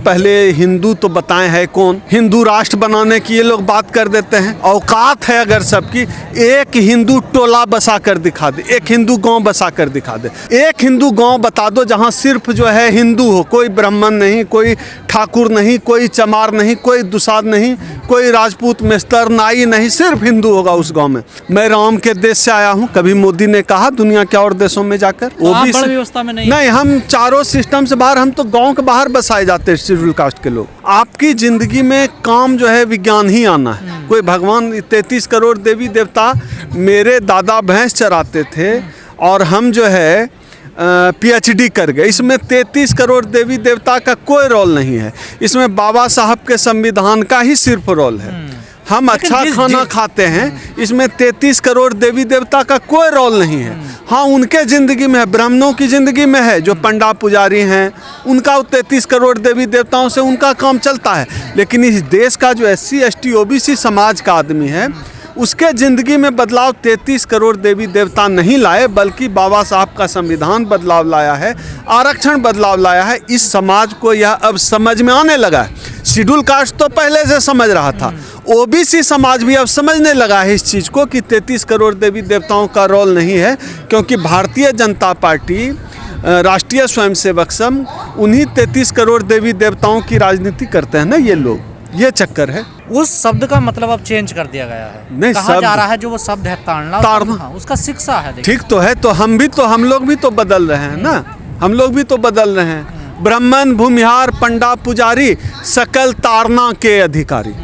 पहले हिंदू तो बताएं है कौन। हिंदू राष्ट्र बनाने की ये लोग बात कर देते हैं। औकात है अगर सबकी, एक हिंदू टोला बसा कर दिखा दे, एक हिंदू गांव बसा कर दिखा दे, एक हिंदू गांव बता दो जहां सिर्फ जो है हिंदू हो, कोई ब्राह्मण नहीं, कोई ठाकुर नहीं, कोई चमार नहीं, कोई दुसाद नहीं, कोई राजपूत मिस्तर नाई नहीं, सिर्फ हिंदू होगा उस गांव में। मैं राम के देश से आया हूं, कभी मोदी ने कहा दुनिया के और देशों में जाकर बड़ी व्यवस्था में नहीं, हम चारों सिस्टम से बाहर, हम तो गांव के बाहर बसाए जाते हैं शेड्यूल कास्ट के लोग। आपकी जिंदगी में काम जो है विज्ञान ही आना है। कोई भगवान 33 करोड़ देवी देवता, मेरे दादा भैंस चराते थे और हम जो है PhD कर गए। इसमें 33 करोड़ देवी देवता का कोई रोल नहीं है, इसमें बाबा साहब के संविधान का ही सिर्फ रोल है। हम अच्छा खाना खाते हैं, इसमें 33 करोड़ देवी देवता का कोई रोल नहीं है। हाँ, उनके ज़िंदगी में है, ब्राह्मणों की ज़िंदगी में है, जो पंडा पुजारी हैं उनका 33 करोड़ देवी देवताओं से उनका काम चलता है। लेकिन इस देश का जो SC ST OBC समाज का आदमी है, उसके ज़िंदगी में बदलाव 33 करोड़ देवी देवता नहीं लाए, बल्कि बाबा साहब का संविधान बदलाव लाया है, आरक्षण बदलाव लाया है। इस समाज को यह अब समझ में आने लगा है। शेड्यूल कास्ट तो पहले से समझ रहा था, OBC समाज भी अब समझने लगा है इस चीज़ को कि 33 करोड़ देवी देवताओं का रोल नहीं है, क्योंकि भारतीय जनता पार्टी, राष्ट्रीय स्वयंसेवक संघ, उन्हीं 33 करोड़ देवी देवताओं की राजनीति करते हैं ना ये लोग। ये चक्कर है। उस शब्द का मतलब अब चेंज कर दिया गया है। नहीं, कहा जा रहा है जो वो शब्द है ताड़ना, उसका शिक्षा है। ठीक तो है, तो हम लोग भी तो बदल रहे हैं ना, हम लोग भी तो बदल रहे हैं। ब्राह्मण भूमिहार पंडा पुजारी सकल ताड़ना के अधिकारी,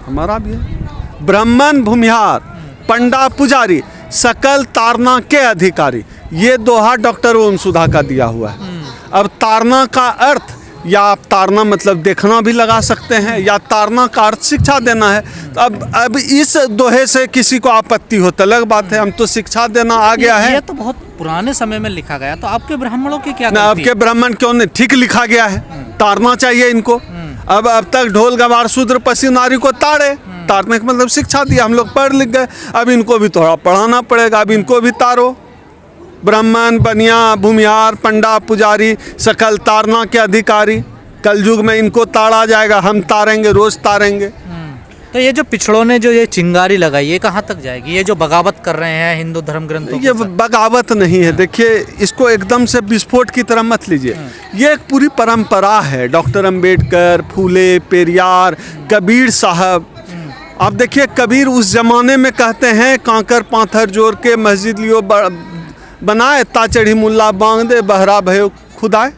हमारा भी है। ब्राह्मण भूमिहार पंडा पुजारी सकल ताड़ना के अधिकारी, ये दोहा डॉक्टर ओम सुधा का दिया हुआ है। अब ताड़ना का अर्थ, या आप ताड़ना मतलब देखना भी लगा सकते हैं, या ताड़ना का अर्थ शिक्षा देना है। तो अब इस दोहे से किसी को आपत्ति हो तो अलग बात है, हम तो शिक्षा देना आ गया है। ये तो बहुत पुराने समय में लिखा गया, तो आपके ब्राह्मणों की क्या? आपके ब्राह्मण क्यों नहीं? ठीक लिखा गया है, ताड़ना चाहिए इनको। अब तक ढोल गवार शूद्र पसी नारी को ताड़े, ताड़ने का मतलब शिक्षा दिया, हम लोग पढ़ लिख गए। अब इनको भी थोड़ा पढ़ाना पड़ेगा, अब इनको भी तारो। ब्राह्मण बनिया भूमिहार पंडा पुजारी सकल ताड़ना के अधिकारी, कलयुग में इनको ताड़ा जाएगा, हम तारेंगे, रोज तारेंगे। तो ये जो पिछड़ों ने जो ये चिंगारी लगाई, ये कहाँ तक जाएगी? ये जो बगावत कर रहे हैं हिंदू धर्म ग्रंथों, ये बगावत नहीं है। देखिए, इसको एकदम से विस्फोट की तरह मत लीजिए। ये एक पूरी परंपरा है। डॉक्टर अंबेडकर, फूले, पेरियार, कबीर साहब। आप देखिए, कबीर उस जमाने में कहते हैं, कांकर पाथर जोड़ के मस्जिद लियो बनाए, ता चढ़ी मुल्ला बांग दे, बहरा भयो खुदाए,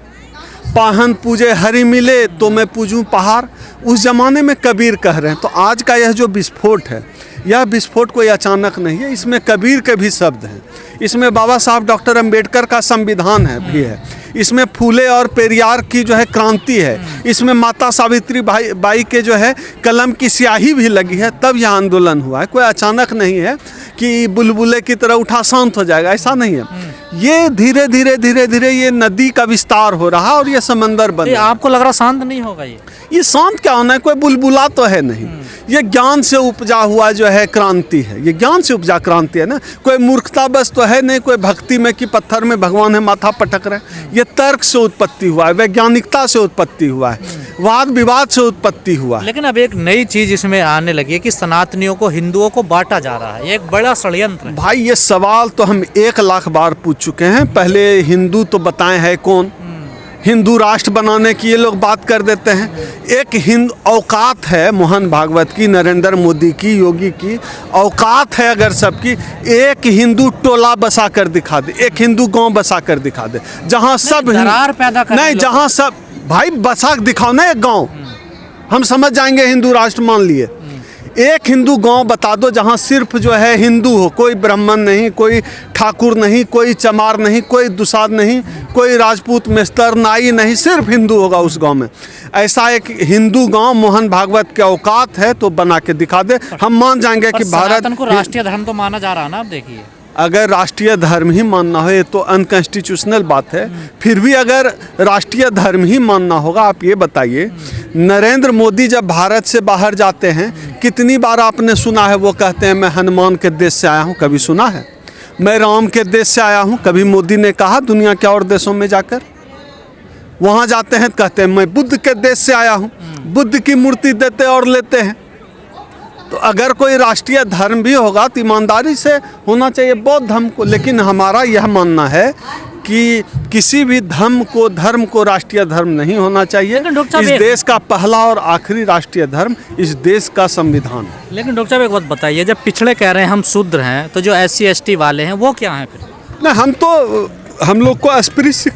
पाहन पूजे हरि मिले तो मैं पूजूं पहाड़। उस ज़माने में कबीर कह रहे हैं। तो आज का यह जो विस्फोट है, यह विस्फोट कोई अचानक नहीं है, इसमें कबीर के भी शब्द हैं, इसमें बाबा साहब डॉक्टर अंबेडकर का संविधान है भी है, इसमें फूले और पेरियार की जो है क्रांति है, इसमें माता सावित्री बाई के जो है कलम की स्याही भी लगी है, तब यह आंदोलन हुआ है। कोई अचानक नहीं है कि बुलबुले की तरह उठा शांत हो जाएगा, ऐसा नहीं है। ये धीरे धीरे ये नदी का विस्तार हो रहा और ये समंदर बन रहा। आपको लग रहा शांत नहीं होगा? ये शांत क्या होना है? कोई बुलबुला तो है नहीं। ये ज्ञान से उपजा हुआ जो है क्रांति है, ये ज्ञान से उपजा क्रांति है ना। कोई मूर्खता बस तो है नहीं, कोई भक्ति में कि पत्थर में भगवान है माथा पटक रहे। ये तर्क से उत्पत्ति हुआ है, वैज्ञानिकता से उत्पत्ति हुआ है, वाद विवाद से उत्पत्ति हुआ है। लेकिन अब एक नई चीज इसमें आने लगी है कि सनातनियों को, हिंदुओं को बांटा जा रहा है। ये एक बड़ा षड्यंत्र है। भाई, ये सवाल तो हम 1 लाख बार पूछ चुके हैं। पहले हिंदू तो बताएं है कौन। हिंदू राष्ट्र बनाने की ये लोग बात कर देते हैं। एक हिंद औकात है मोहन भागवत की, नरेंद्र मोदी की, योगी की औकात है अगर सबकी, एक हिंदू टोला बसा कर दिखा दे, एक हिंदू गांव बसा कर दिखा दे, जहां सब दरार पैदा कर नहीं, जहां सब भाई बसा दिखाओ ना एक गांव, हम समझ जाएंगे हिंदू राष्ट्र मान लिए। एक हिंदू गांव बता दो जहां सिर्फ जो है हिंदू हो, कोई ब्राह्मण नहीं, कोई ठाकुर नहीं, कोई चमार नहीं, कोई दुसाद नहीं, कोई राजपूत मिस्तर नाई नहीं, सिर्फ हिंदू होगा उस गांव में। ऐसा एक हिंदू गांव मोहन भागवत के औकात है तो बना के दिखा दे, हम मान जाएंगे कि भारत को राष्ट्रीय धर्म तो माना जा रहा है ना। आप देखिए, अगर राष्ट्रीय धर्म ही मानना हो, ये तो अनकॉन्स्टिट्यूशनल बात है। फिर भी अगर राष्ट्रीय धर्म ही मानना होगा, आप ये बताइए, नरेंद्र मोदी जब भारत से बाहर जाते हैं, कितनी बार आपने सुना है वो कहते हैं मैं हनुमान के देश से आया हूँ? कभी सुना है? मैं राम के देश से आया हूँ? कभी मोदी ने कहा दुनिया के और देशों में जाकर? वहाँ जाते हैं तो कहते हैं मैं बुद्ध के देश से आया हूँ, बुद्ध की मूर्ति देते और लेते हैं। तो अगर कोई राष्ट्रीय धर्म भी होगा तो ईमानदारी से होना चाहिए बौद्ध धर्म को। लेकिन हमारा यह मानना है कि किसी भी धर्म को राष्ट्रीय धर्म नहीं होना चाहिए। इस देश का पहला और आखिरी राष्ट्रीय धर्म इस देश का संविधान है। लेकिन डॉक्टर साहब एक बात बताइए, जब पिछड़े कह रहे हैं हम शूद्र हैं, तो जो SC ST वाले हैं वो क्या हैं फिर? नहीं, हम लोग को अस्पृश्य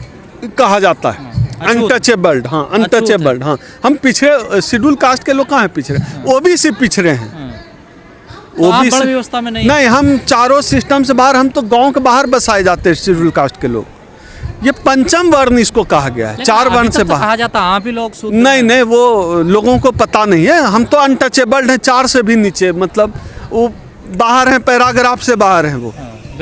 कहा जाता है, अनटचेबल्ड। हाँ, अनटचेबल्ड। हाँ, हम पिछड़े शेड्यूल कास्ट के लोग कहाँ हैं पिछड़े? OBC पिछड़े हैं। OBC व्यवस्था में नहीं, हम चारों सिस्टम से बाहर, हम तो गांव के बाहर बसाए जाते हैं शेड्यूल कास्ट के लोग। ये पंचम वर्ण इसको कहा गया है, 4 वर्ण से बाहर कहा जाता है। आप ही लोग शूद्र? नहीं, वो लोगों को पता नहीं है। हम तो अनटचेबल्ड हैं, 4 से भी नीचे, मतलब वो बाहर हैं, पैराग्राफ से बाहर हैं। वो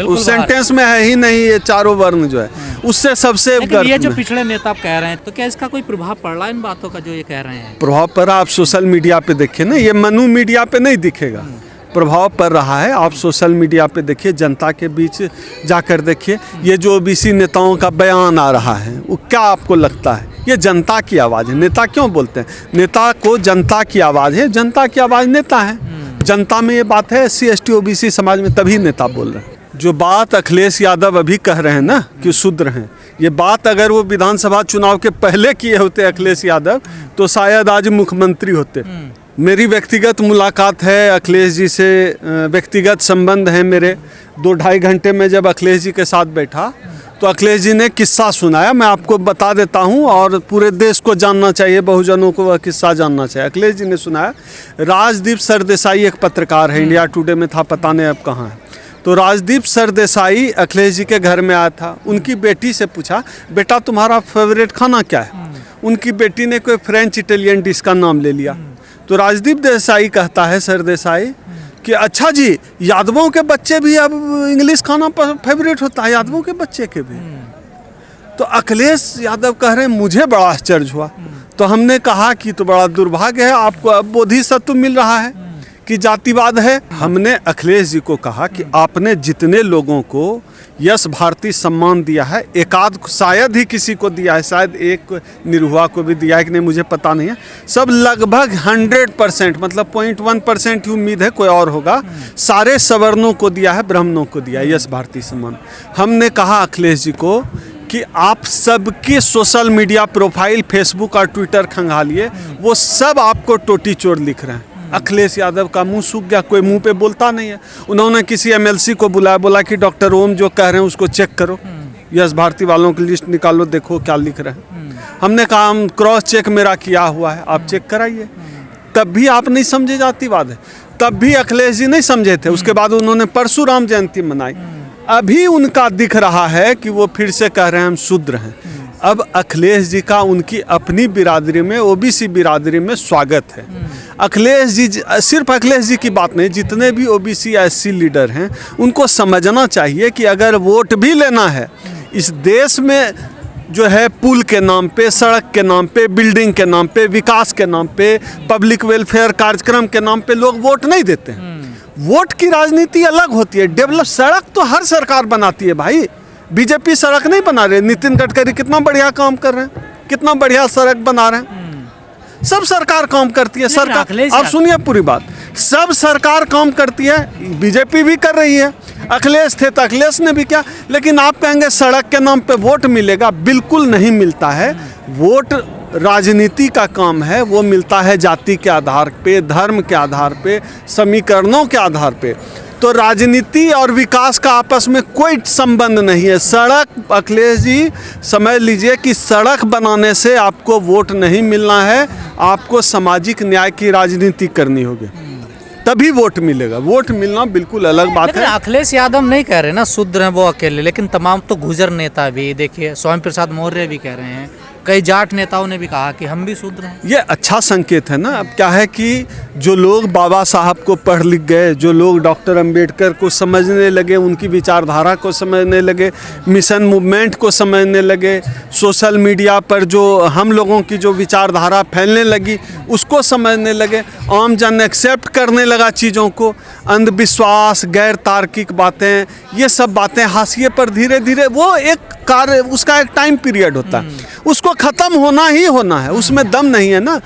उस सेंटेंस में है ही नहीं ये चारों वर्ण जो है, उससे सबसे। ये जो पिछड़े नेता आप कह रहे हैं, तो क्या इसका कोई प्रभाव पड़ रहा है इन बातों का जो ये कह रहे हैं? प्रभाव पड़ रहा, आप सोशल मीडिया पे देखिए ना, ये मनु मीडिया पे नहीं दिखेगा। प्रभाव पड़ रहा है, आप सोशल मीडिया पे देखिए, जनता के बीच जाकर देखिए। ये जो OBC नेताओं का बयान आ रहा है, वो क्या आपको लगता है? ये जनता की आवाज़ है। नेता क्यों बोलते हैं? नेता को जनता की आवाज़ है, जनता की आवाज़ नेता है। जनता में ये बात है, SC ST OBC समाज में, तभी नेता बोल रहे हैं। जो बात अखिलेश यादव अभी कह रहे हैं ना कि शूद्र हैं, ये बात अगर वो विधानसभा चुनाव के पहले किए होते अखिलेश यादव, तो शायद आज मुख्यमंत्री होते। मेरी व्यक्तिगत मुलाकात है अखिलेश जी से, व्यक्तिगत संबंध है मेरे। 2-2.5 घंटे में जब अखिलेश जी के साथ बैठा तो अखिलेश जी ने किस्सा सुनाया, मैं आपको बता देता हूं, और पूरे देश को जानना चाहिए, बहुजनों को वह किस्सा जानना चाहिए। अखिलेश जी ने सुनाया, राजदीप सरदेसाई एक पत्रकार है, इंडिया टुडे में था, पता नहीं अब कहाँ है। तो राजदीप सरदेसाई अखिलेश जी के घर में आया था। उनकी बेटी से पूछा, बेटा तुम्हारा फेवरेट खाना क्या है? उनकी बेटी ने कोई फ्रेंच इटालियन डिश का नाम ले लिया। तो राजदीप देसाई कहता है, सरदेसाई, कि अच्छा जी, यादवों के बच्चे भी अब इंग्लिश खाना फेवरेट होता है, यादवों के बच्चे के भी। तो अखिलेश यादव कह रहे हैं, मुझे बड़ा आश्चर्य हुआ। तो हमने कहा कि तो बड़ा दुर्भाग्य है, आपको अब बोधिसत्व मिल रहा है कि जातिवाद है। हमने अखिलेश जी को कहा कि आपने जितने लोगों को यश भारती सम्मान दिया है, एकाध शायद ही किसी को दिया है, शायद एक निरहुआ को भी दिया है कि नहीं मुझे पता नहीं है, सब लगभग 100%, मतलब 0.1% ही उम्मीद है कोई और होगा, सारे सवर्णों को दिया है, ब्राह्मणों को दिया है यश भारती सम्मान। हमने कहा अखिलेश जी को कि आप सबके सोशल मीडिया प्रोफाइल, फेसबुक और ट्विटर खंगालिए, वो सब आपको टोटी चोर लिख रहे हैं। अखिलेश यादव का मुंह सूख गया, कोई मुंह पे बोलता नहीं है। उन्होंने किसी MLC को बुलाया, बोला कि डॉक्टर ओम जो कह रहे हैं उसको चेक करो, यश भारती वालों की लिस्ट निकालो, देखो क्या लिख रहे हैं। हमने कहा हम क्रॉस चेक मेरा किया हुआ है, आप चेक कराइए। तब भी आप नहीं समझे जातिवाद है, तब भी अखिलेश जी नहीं समझे थे। उसके बाद उन्होंने परशुराम जयंती मनाई, अभी उनका दिख रहा है कि वो फिर से कह रहे हैं हम शूद्र हैं। अब अखिलेश जी का उनकी अपनी बिरादरी में, OBC बिरादरी में स्वागत है। अखिलेश जी, सिर्फ अखिलेश जी की बात नहीं, जितने भी OBC SC लीडर हैं उनको समझना चाहिए कि अगर वोट भी लेना है इस देश में, जो है पुल के नाम पे, सड़क के नाम पे, बिल्डिंग के नाम पे, विकास के नाम पे, पब्लिक वेलफेयर कार्यक्रम के नाम पे लोग वोट नहीं देते हैं। वोट की राजनीति अलग होती है। डेवलप सड़क तो हर सरकार बनाती है भाई, BJP सड़क नहीं बना रहे। नितिन गडकरी कितना बढ़िया काम कर रहे हैं, कितना बढ़िया सड़क बना रहे हैं। सब सरकार काम करती है, सरकार। आप सुनिए पूरी बात, सब सरकार काम करती है, BJP भी कर रही है। अखिलेश थे तो अखिलेश ने भी किया। लेकिन आप कहेंगे सड़क के नाम पे वोट मिलेगा, बिल्कुल नहीं मिलता है। वोट राजनीति का काम है, वो मिलता है जाति के आधार पे, धर्म के आधार पे, समीकरणों के आधार पे। तो राजनीति और विकास का आपस में कोई संबंध नहीं है। सड़क, अखिलेश जी समझ लीजिए कि सड़क बनाने से आपको वोट नहीं मिलना है, आपको सामाजिक न्याय की राजनीति करनी होगी, तभी वोट मिलेगा। वोट मिलना बिल्कुल अलग बात है। अखिलेश यादव नहीं कह रहे ना शूद्र हैं वो अकेले, लेकिन तमाम तो गुजर नेता भी, देखिए स्वामी प्रसाद मौर्य भी कह रहे हैं, कई जाट नेताओं ने भी कहा कि हम भी शूद्र हैं। ये अच्छा संकेत है ना। अब क्या है कि जो लोग बाबा साहब को पढ़ लिख गए, जो लोग डॉक्टर अंबेडकर को समझने लगे, उनकी विचारधारा को समझने लगे, मिशन मूवमेंट को समझने लगे, सोशल मीडिया पर जो हम लोगों की जो विचारधारा फैलने लगी उसको समझने लगे, आम जन एक्सेप्ट करने लगा चीज़ों को। अंधविश्वास, गैर तार्किक बातें, ये सब बातें हाशिए पर धीरे धीरे, वो एक कार्य, उसका एक टाइम पीरियड होता है, उसको ख़त्म होना ही होना है, उसमें दम नहीं है ना।